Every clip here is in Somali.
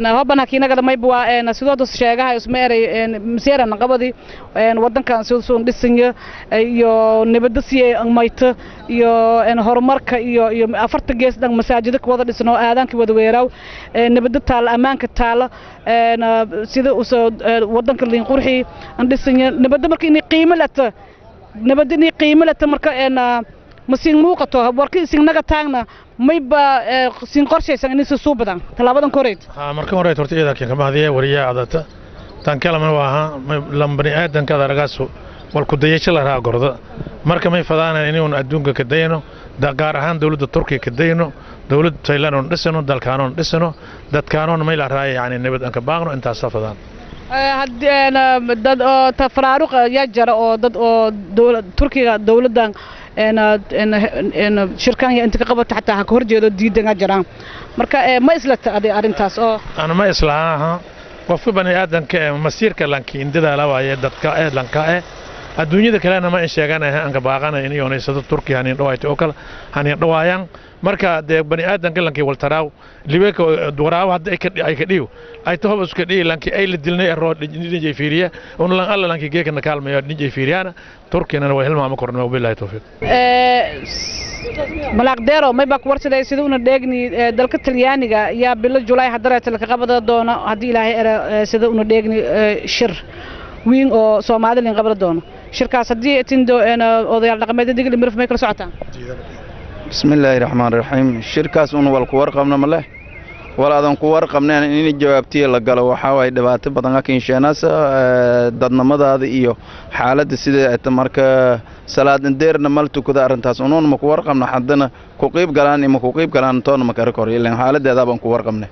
هبنا كينا قد ما يبوا نسيدو الشجاع يسمير مسيرة نقبضي ودن كان سون ديسنج يو نبدسية ميت يو هرمارك يو أفرت جيس دن مساجدك وضع ديسنو آذان كي ودويراو نبدت تال أمان كتال سيدو ودن كلين قرحي ديسنج نبدت مركي قيمة لت نبدني قيمة لت مركا مسين موقته وركي سين نجا تاعنا ما يبقى سين قرشة سين نسي صوبنا تلابدن كوريت مركب كوريت ورتي إذا كان كم هذه وريا عادة تنكلم واها لم بني آدم كذا رجاسو والكديش لا راه قرض مركب ما يفضانا إني ونأدونك كدينه دا قارهان دولة التركي كدينه دولة تايلاند دسنو دال كانون دسنو دات كانون ما يلا راي يعني نبت أنك باغنو أنت استفدان هاد أنا دد تفرارق يجرا أو دد دولة تركيا دولة دان إن شركة أنت قبضت حتى هكورجي دي دنا جرا مركا ما إسلت أرنتاس أو أنا ما إسلاها وفي بني آدم كمسير كلانكي إن ده لا واي دت كأ لانكأ الدنيا ده كلنا ما إيش يجانا أنك باغنا إني يوني سد تركيا هني رواية أوكل هني روايان مركا ده بني آدم كلانكي والتراو ليبك دوراو هذا أي كديو أي تهو بس كدي لانكي أي للدلنا الرود نيجي فيريا ونلان الله لانكي جيك نكال ما نيجي فيريانا تركيا أنا وهل ما مكرنا وبالله توفيق ملاقديرو ما يبقى ورثة ده يسدون دقني دلك التلياني يا بالله جولاي حضرة لك قبضة دونا هدي له يسدون دقني شر وين أو سومالي اللي قبضة دونا شركة صدي تندو أنا أضيع لقمة دقني اللي مرف ميكرو ساعتين بسم الله الرحمن الرحيم الشركة سون والكوار قمنا مله ولا ذن كوار قمنا إني جوابتي لقلا وحاول دبعت بدنا كينشاناس ضدنا ماذا هذا إياه حالة السيدة التمرك سلاد ندير نملت كذا أرنتاس ونون مكوار قمنا حدنا كوكيب قلان مكوكيب قلان تون مكركوري لأن حالة هذا بنكوار قمنا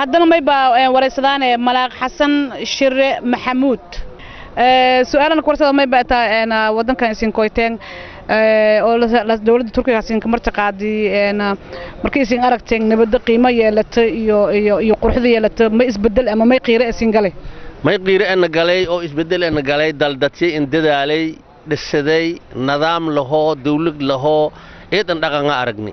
هذا ما يبقى ورثان ملاك حسن شر محمود سؤالنا كورسة ما يبقى أنا ودن كان يسين كويتين oo dawladda Turkiga siin ka martaqaadi markii siin aragteen nabadda qiimo yeelatay iyo qurxida yeelatay ma isbedel ama ma qiire siin galay ma qiire aan galay oo isbedel aan galay daldadkii in dadaalay dhisaday nidaam laho dawlad laho eedan dhaqan aragni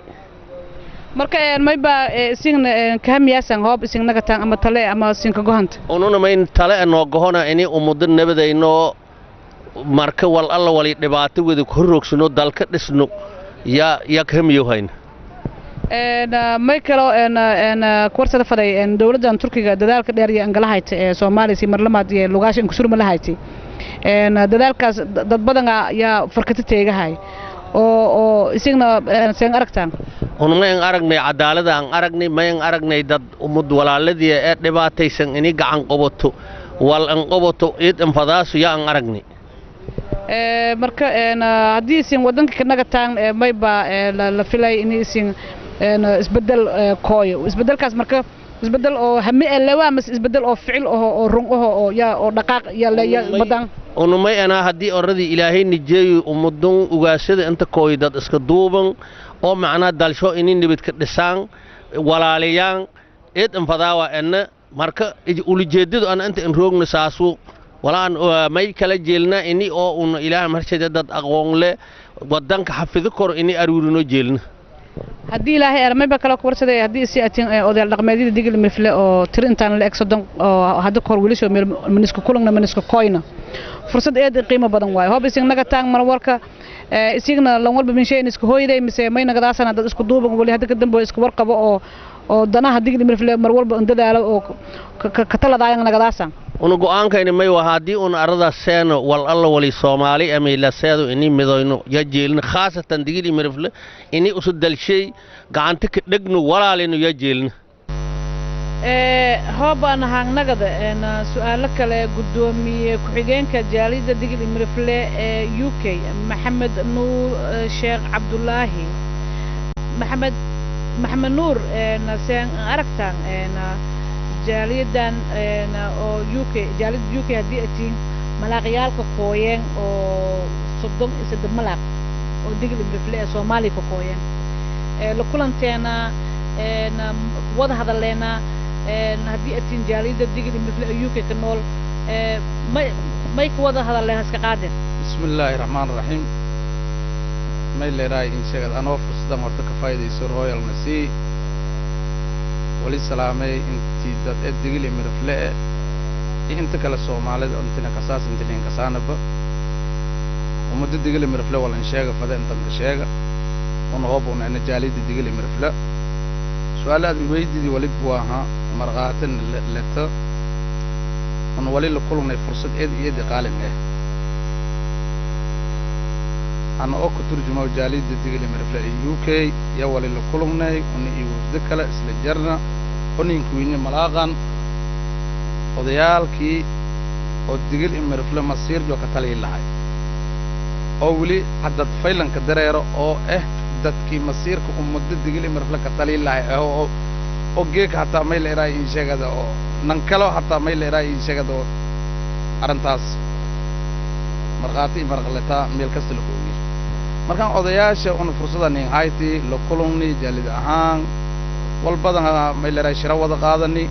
marka mayba siin kaamiyaasan hoob siin naga taan ama tale ama siin ka gohanta onuna ma in tale aan gohona inay ummadan nabadayno marka wal alla wali dhibaato wada ku roogsano dalka dhisno ya kamiyo hayn Michael kwartada faday dawladda Turkiga dadaalka dheer iyo angalahayd ee Soomaaliya si marlamaad iyo lugaasha in kusur ma lahayd dadaalkaas dad badan ayaa farkata teegahay oo isagna seen aragtaan ma aan aragnay cadaalad aan aragnay ma aan aragnay dad umad walaaladii ee dhibaataysan inay gacan qabato wal an qabato eed infadaasu ya aan aragnay marka haddii isin wadanka kanaga taan mayba la filay in isin isbedel kooyo isbedelkaas marka isbedel oo hami lawa mas isbedel oo ficil oo run oo ya oo dhaqaaq ya badan onu may ana haddii oradi ilaahay nijeeyo ummadun ugaashada inta kooyo dad iska duuban oo macna dalsho in nibad ka dhisaan walaaliyaan eed infadaawa marka ulijeedadu ana inta in roogna saasu ولا ما يكلا جيلنا إني أو إن إله مرشد داد أقوم له ودانك حفظ كور إني أرورنا جيلنا. هدي إلهي أرمي بكلا كورس ده هدي سيأتين أو ده الرقمية دي المفلة أو ترنتان الإكسدون أو هذا كور وليش منسك كلنا منسك كوينا. فرصة إيه قيمة بدن واي. هو بيسين نجا تانغ مرورك إسيغنا لونول بمشي نسك هوي ده مسي ما ينقدر أصلا ده إسكو دوبن ولي هذا كدم بو إسكو ورقة أو دنا هدي المفلة مرور بندد على أو كتلا دايان نقدر أصلا. unu go'aankayna may wahaadii un arada seeno wal alla wali Soomaali ama ila seedo inii midayno ya jeelin khaasatan digili mirfle inii usu dalshay gacanta ka dhigno walaalino ya jeelin hooban hangnagada su'aalo kale gudoomiye ku xigeenka jaalida digili mirfle ee UK Maxamed Nuur Sheekh Cabdullaahi Maxamed Nuur seen aragtaan جاليدان أو UK جاليد UK هدي أتين malaaqyaalka kooyeen oo 33 malaaq oo digil imrifle Soomaali ka kooyeen la kulanteena wada hadaleena haddii atin jaalida digil imrifle UK ka nool may ku wada hadaleena iska qaadeen bismillaahir rahmaanir rahiim may leeyahay in sheegad anoo fursadan horta ka faa'iideyso royal nasi wali salaamay intii dad digil imrifle inta kala Soomaalida inta ka saas inta ka saanaba umada digil imrifle wala in sheega fada inta ka sheega ona hoob ona jaalida digil imrifle su'aalaad weydii wali buaha marqaatan lata on wali la kulmay fursad eed qaalin أنا أكو ترجمة جاليد دقيقة مرفلة UK يا ولي لكلمنا وني يوفدكلا إسلجرنا وني نكويني ملاغان وديال كي ودقيقة مرفلة مصير جو كتالي اللهاي أولي حدد فايلن كدريرو أو دد كي مصير كأمد دقيقة مرفلة كتالي اللهاي أو جيك حتى ميل إراي إنشاء كذا أو ننكلو حتى ميل إراي إنشاء كذا أرنتاس مرغاتي مرغلتا ميل كستلكوي markaan odayaasha una fursadan in hayti la kulumni jaalid ahaan walbadan ma ilaahay shira wada qaadani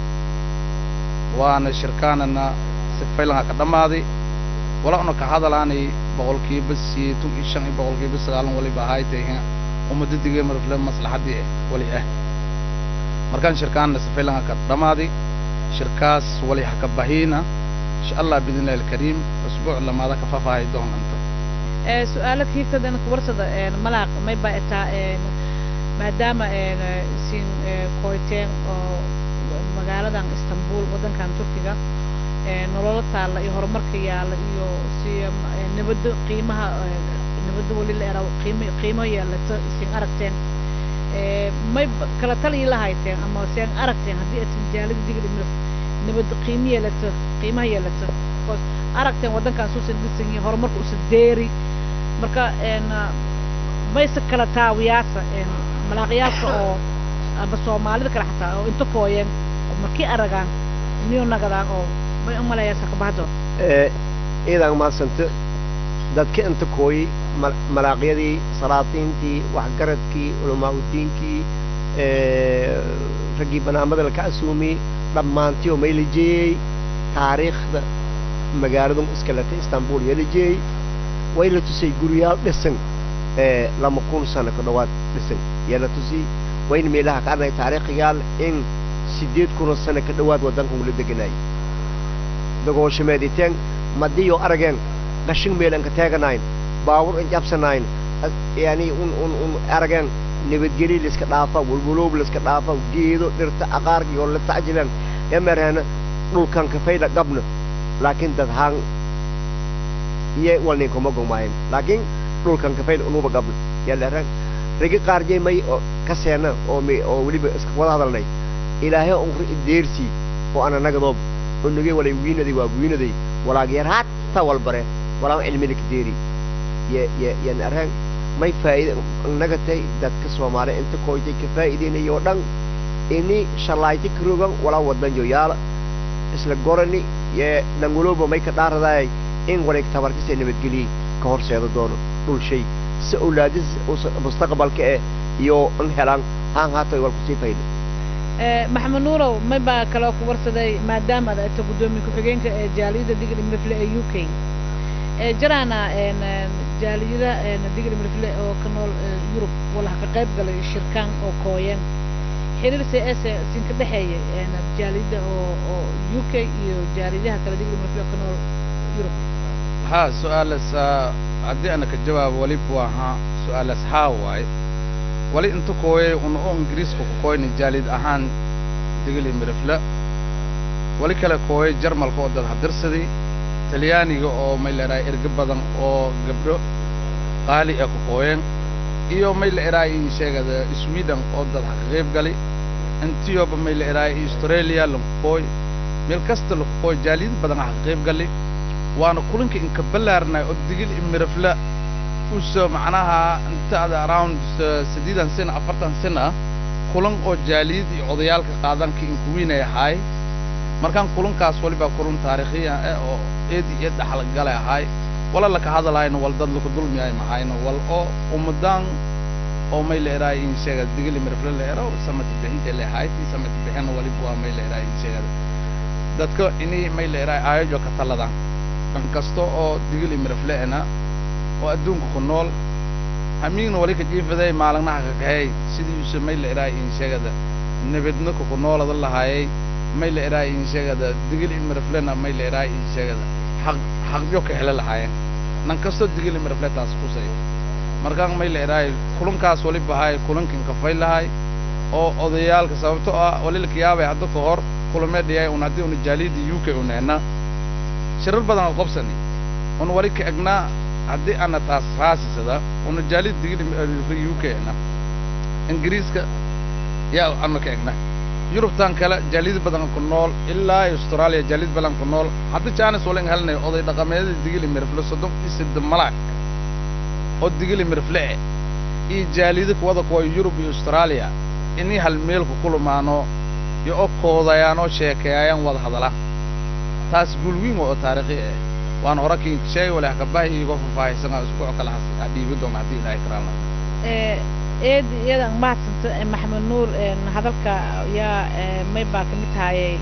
waana shirkaanana si faylan ka dhamaadi wala una ka hadalaani boqolkiiba 85% wali ba haytay umada digay marfle maslaxadii wali markaan shirkaanna si faylan ka dhamaadi shirkaas wali ka bahina insha Allah bidnaa الكريم اسبوع lama ka faafahay doonanta سؤالك هي كده أنا كورسة ملاك ما يبقى maadaama siin kooyteen oo magaaladan Istanbul wadankan Turkiga nolol taala iyo horumarka yaala iyo si nabad qiimaha nabad wali la yaraw qiimo yeelata siin aragteen may kala taliye lahayteen ama siin aragteen hadii aad jaalid digil nabad qiimo yeelata qiimaha yeelata aragteen wadankan soo sidisay horumarka u sadeeri marka maysa kala taawiyaasa malaaqyaasha oo aba Soomaalida kala xataa oo inta kooyeen markii aragaan inuu nagadaan oo may umaleeyasa ka bahdo iidan ma santa dadka inta kooy malaaqyadii salaatiintii wax garadkii ulama diinkii ragi banaamada la ka asuumi dhamaantii oo maylijay taariikhda magaalada iskalata Istanbul yeelijay way la tusay guriyaal dhisan lama kun sano ka dhawaad dhisan yala tusi wayn meelaha ka arnay taariikhiyaal in 8 sano ka dhawaad wadanka uu la deganay dagoo shameediteen madiyo arageen qashin meelan ka taaganayn baawur in jabsanayn yani un arageen nabadgeli la iska dhaafa walwaloob la iska dhaafa geedo dhirta aqaarki oo la taajilan emerana dhulkan ka fayda qabna laakiin dad haan iyo walni kuma gomayn laakiin dhulkan ka fayda unuba qabna yalla ragi qaarjay may ka seena oo waliba iska wada hadalnay ilaahay oo deersi oo ana nagadoob unugay walay wiinaday waa wiinaday walaagiyar hatta walbare walaa cilmiga deeri ya naran may faa'iido nagatay dadka Soomaali inta kooyay ka faa'iideynayo dhan ini shalayti krugan wala wadan yoyaala isla gorani ye nanguloobo may ka dhaaraday in wareeg tabarkiisa nabadgeli ka horseedo doono dhul shay si awlaadis mustaqbalka iyo in helaan haan haatay wal ku sii faa'iido maxamed nuurow may baa kala ku warsaday maadaama aad ta gudoomiye ku xigeenka jaaliyada digil imrifle UK jaraana jaaliyada digil imrifle oo ka nool Yurub wala ka qayb galay shirkaan oo kooyeen xiriir CS sin ka dhaxeeyay jaaliyada oo UK iyo jaaliyadaha kala digil imrifle ka nool Yurub ha su'aalas hadii ana ka jawaab wali buaha su'aalas haaway wali inta kooyay oo Ingiriiska ku kooyay jaalid ahaan digil imrifle wali kala kooyay Jarmalka oo dad hadirsaday Talyaaniga oo mayleeray erga badan oo gabdho qaali ah ku kooyeen iyo mayleeray in sheegada Sweden oo dad qayb galay intiyo mayleeray Australia lumpoy meel kasta lu kooy jaalid badan qayb galay waana kulanka in ka balaarnay oo digil imrifle uso macnaha inta around 8 sano 40 sano kulan oo jaalid iyo odayaalka qaadanka in ku wiinay hay markaan kulankaas waliba kulan taariikhi ah oo eedi eed dhaxal galay ahay wala la ka hadalaayna wal dad lagu dulmiyay mahayna wal oo ummadan oo may leeyahay in sheegad digili mirfle leeyahay samad bixinta leeyahay samad bixin wali buu may leeyahay in sheegad dadka inay may leeyahay aayo ka talada kan kasto oo digili mirfle ana oo adduunka ku nool hamiin wali ka jiifaday maalinaha ka kahay sidii uu samay leeyahay in sheegada nabadna ku noolada lahaayay may leeyahay in sheegada digili mirflena may leeyahay in sheegada xaq ka hela lahaayeen nan kasto digili mirfle taas ku say markaan may leeyahay kulankaas wali bahay kulankan ka faylahay oo odayaalka sababto ah wali la kiyaabay hadda ka hor kulameediyay una hadii una jaalidi UK una shirar badan oo qabsani on wali ka agna hadii ana taas raasisada una jaalid digili UK na ingiriiska yaa ana ka agna yurubtan kala jaalid badan ku nool ilaa Australia jaalid badan ku nool hadda chance wala helnay oday dhaqameed digili mirfle sodon isad malaak oo digili mirfle ee jaalida kuwada kuwa Yurub iyo Australia inay hal meel ku kulmaano iyo koodayaan sheekayaan wada hadala taas gulwiin oo taariikhi ah waan horakiin shay wala ka baahi igu faahfaahsan isku kala hadiibi doon hadii ay karaan eed iyada maasanta Maxamed Nuur hadalka yaa may baa kamid tahay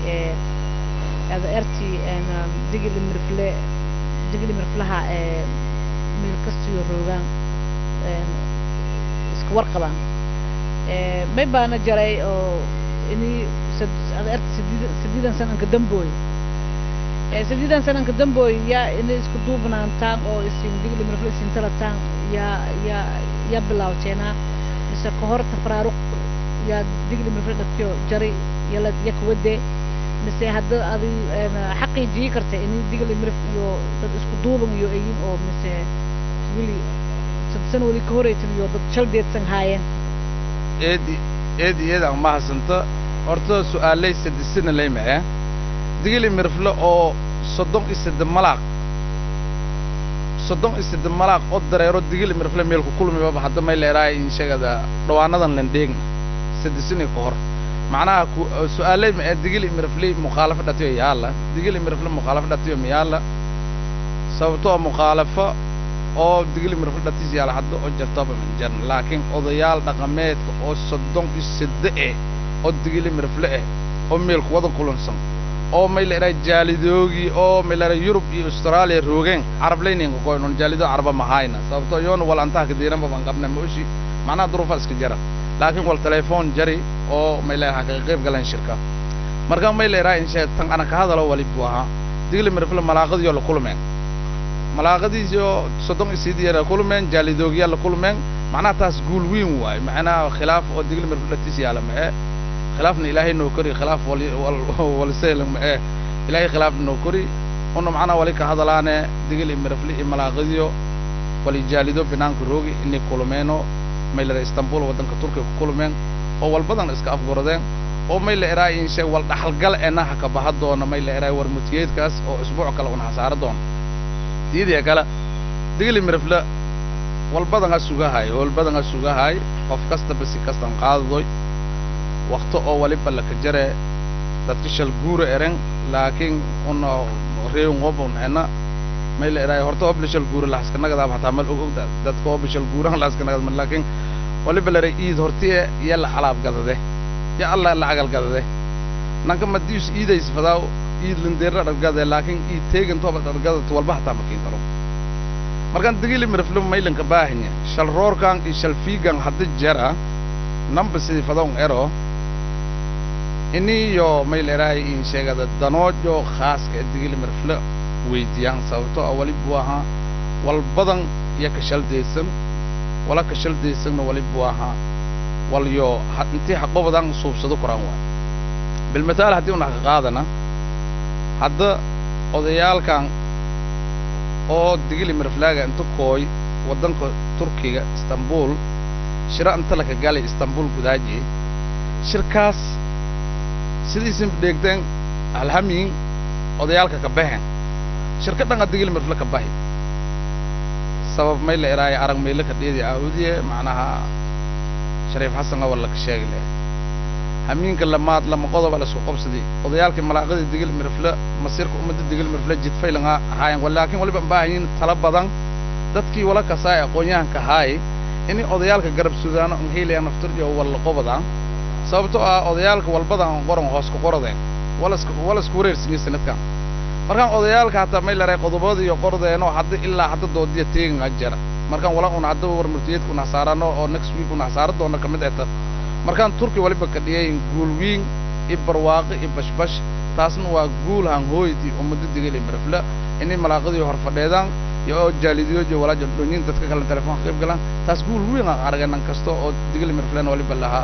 adeerti digili mirflaha meel kastiyo roogan isku warqabaan may baana jaray oo ini adeerti sidiidan sanan ka dambooy sidiidan sanan ka dambooy yaa inay isku duubnaantaan oo isin digili mirfle isin talataan yaa bilawteena isa ka hor tafraaruq yaa digili mirfle dadkio jari yala yakwade mise hadda adi xaqiijii karta inay digili mirf iyo dad isku duuban iyo ayin oo mise wili sadsan wali ka horeysan iyo dad shaldeedsan haayeen eedi ma hasanta horta su'aalay sadisina leeyahay digili mirfle oo sodon isad malaaq oo dareero digili mirfle meel ku kulmiba hadda may leeyahay in sheegada dhawaanadan landheegna sadisina ka hor macnaha su'aalay ma digili mirfle mukhaalafo dhatiyo yaala digili mirfle mukhaalafo dhatiyo yaala sababtoo mukhaalafo oo digili mirfle dhatiyo yaala hadda oo jartaba min jan laakiin odayaal dhaqameedka oo sodon isad oo digili mirfle oo meel ku wada kulansan oo may leeyahay jaalidoogi oo may leeyahay Yurub iyo Australia roogeen Arab leeynin ko go'on jaalido Arab ma hayna sababtoo yoon wal antaa ka diiran baan qabna mooshi macna duruufa iska jira laakiin wal telefoon jari oo may leeyahay ka qayb galan shirka marka may leeyahay in shay tan ana ka hadalo wali buuha digili mirfle malaaqadiyo la kulmeen malaaqadiyo sodon isidiya la kulmeen jaalidoogi la kulmeen macna taas guul weyn waay macna khilaaf oo digili mirfle tisiyaala ma خلافنا إلهي نوكري خلاف والسيلم إلهي خلاف نوكري إنه معنا وليك هذا لانه دقيل مرفلي ملاقيو وليجالدو بنانك روجي إني كولومينو ميل إسطنبول ودن كتركيا كولومين أو البدن إسكاف جوردين أو ميل إراي إن شيء والدخل قل إنه حكبهاد دون ميل إراي ورمتيات كاس أو أسبوع كلا ونحسار دون تيجي كلا دقيل مرفلي والبدن السجاهاي والبدن السجاهاي قف بس كاستن قاضي وقت أولي بلك جرى تتشل جور إرن لكن أنه ريون غبون هنا ما يلا رأي هرتو بلشل جور لاس كنا قدام هتعمل أوجد دتكو بلشل جوران لاس كنا قدام لكن ولي بلري إيد هرتي يلا حلاب قدر ده يا الله لا عقل قدر ده نكمل مديوس إيد يسفداو إيد لندير قدر لكن إيد تيجن توبة قدر توال بحث مكين ترى مركان تقيل مرفلوم ما يلن كباهني شل رور كان شل في كان حد جرا نم بس يفداون إيرو إني يو ميل راي إن شيء هذا دنوج يو خاص كدقيل مرفلة ويديان صوته أولي بواها والبدن يكشل ديسم ولا كشل ديسم أولي بواها واليو حتى حقه بدن صوب صدق رانوا بالمثال هديونا قادنا هذا أضيال كان أو دقيل مرفلة أنتو كوي ودن تركيا اسطنبول شراء أنت لك قال اسطنبول بداجي شركاس sidiisin deegteen alhamin odayaalka ka baxeen shirkadan digil mirfle ka baxay sabab may la iraay arag meelo ka dheedi awdiye macnaha Shariif Xasan wala ka sheegay همين كلمات لما قضوا على سوق قبصدي odayaalka malaaqada digil mirfla masirka umada digil mirfla jid faylanga hayan walaakin waliba baahin tala badan dadkii wala ka saay aqoonyahanka haay in odayaalka garab suudaano in heelayaan naftirjo wala qobada sababtoo ah odayaalka walbada aan qoran hoos ku qoradeen wala isku wareersiin sanadkan markaan odayaalka hata may la qodobada iyo qordeeno hadda ilaa hadda doodiya teegan ajara markaan wala un hadda warmurtiyeed ku nasaarano oo next week ku nasaaro doona kamid ah markaan turki waliba ka dhiyay guulwiin ibarwaaqi ibashbash taasna waa guul han hooydi umada digil mirfla inay malaaqadii hor fadheedaan iyo jaalidiyo wala jadoonin dadka kala telefoon qayb galaan taas guul weyn aan aragnan kasto oo digil mirflan waliba laha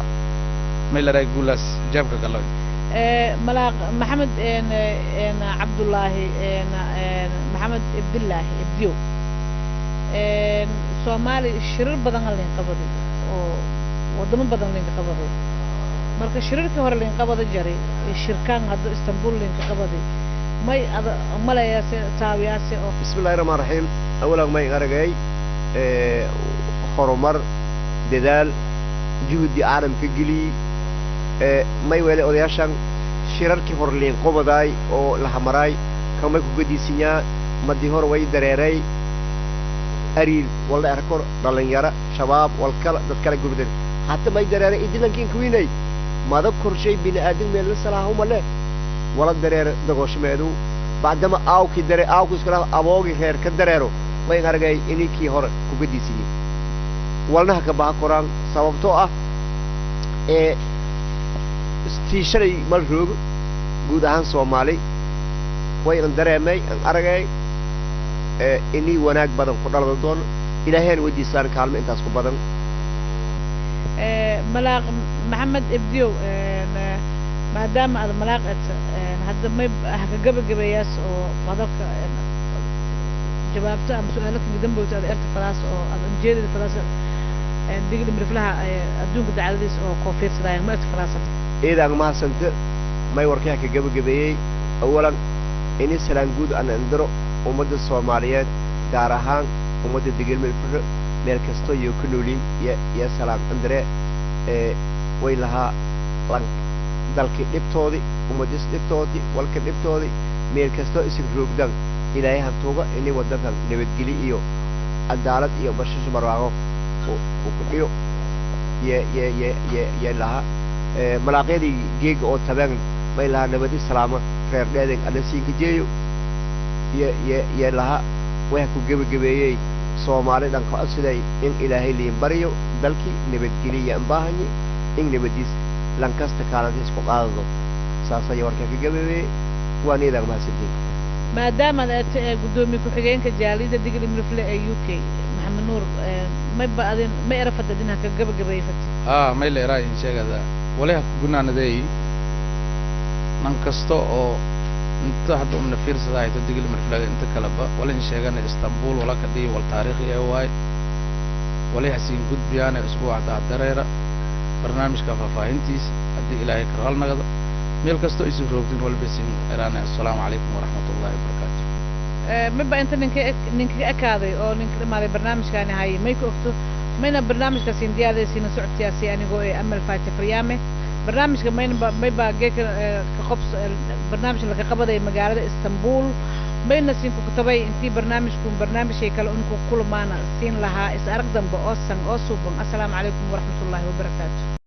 may la guulas jabka galay ملاق محمد إن عبد الله إن محمد عبد الله ابديو سومالي الشرير بدن اللي انقبض ودم بدن اللي انقبض مرك الشرير كهر اللي انقبض جري الشركان هذا اسطنبول اللي انقبض ما أملا يا تاوي يا بسم الله الرحمن الرحيم أولا ما يغرقي خرمر ددال جهد عالم كجلي ما يوالي أودياشان شراركي هورلين قبضاي أو لحمراي كما يكون قدي سينيا مدي هور وي دريري أريد والله أركور دالنيارا شباب والكلا دكلا قبضين حتى ما يدريري إدلان كين كويني ما ذكر شيء بين آدم من السلاهم ولا ولا درير دغوش ميدو بعدما آوكي دري آوكي سكلا أبوغي خير كدريرو ما يغرقاي إني كي هور قدي سيني والله كبها قرآن سببتو استيشري مالروج جود عن سومالي وين درامي أرجعي إني وناك بدن قدر الدون إلى هين ودي صار كلام أنت أسكو بدن ملاق محمد ابديو ما دام هذا ملاق هذا ما قبل جبياس أو هذاك جوابته أم سؤالك قدام بوت هذا ارتفاعس أو الانجيل الفلاس دقيقة مرفلها أدون كده عدديس أو كوفير سلاين ما ارتفاعسه إذا ما سنت ما يوركيها كجبل جبيي أولاً إني سلام جود أنا أندرو ومدة الصوماليات دارهان ومدة دقيل من الفرق مركزتو يكونولين يا سلام أندرة ويلها لانك دالك نبتودي ومدة نبتودي والك نبتودي مركزتو اسم روبدان إلهي هنتوغا إني ودتان نبتجلي إيو الدالت إيو برشش مراغو وكبيو يا لها ملاقيدي جيج أو تبان ما لها نبدي سلامة خير دادين أنا سينكجيو يا لها ويحكوا جبي سومالي دان كأسداي إن إلهي لي بريو دلكي نبتجلي ينباهني إن نبديس لانكاست كارنتيس فقاعدو ساسا يوركا جبي واني دان ما سيدين ما دام أنا قدومي كحجين كجاليد دقيقة من فلة UK محمد نور ما بعدين ما يعرف الدنيا كجبي يفتي ما اللي رأي إن شاء الله ولا كنا نداي ننكستو أو أنت حد من فيرس ذا يتدقل من فلاج أنت كلبا ولا إن شاء الله إسطنبول ولا كدي والتاريخ يهواي ولا حسين قد بيانا أسبوع دا دريرة برنامج كفافاهنتيس أدي إلهي كرال نقض ميلكستو يسوع روبدين والبسين إيرانا السلام عليكم ورحمة الله وبركاته مبا أنت نك أكاذي أو نك ما برنامج كان هاي ما يكوفتو من برنامج كسين ديالي سين سعود سياسي أنا جوي أمل فاتح ريامه برنامج كمان ما يبقى جيك كخبص برنامج اللي كقبضة مقالة اسطنبول بين نسين كتبي انتي برنامجكم برنامج هيكل انكم كل ما سين لها اس أرقدم بأوسن أوسوبن السلام عليكم ورحمة الله وبركاته.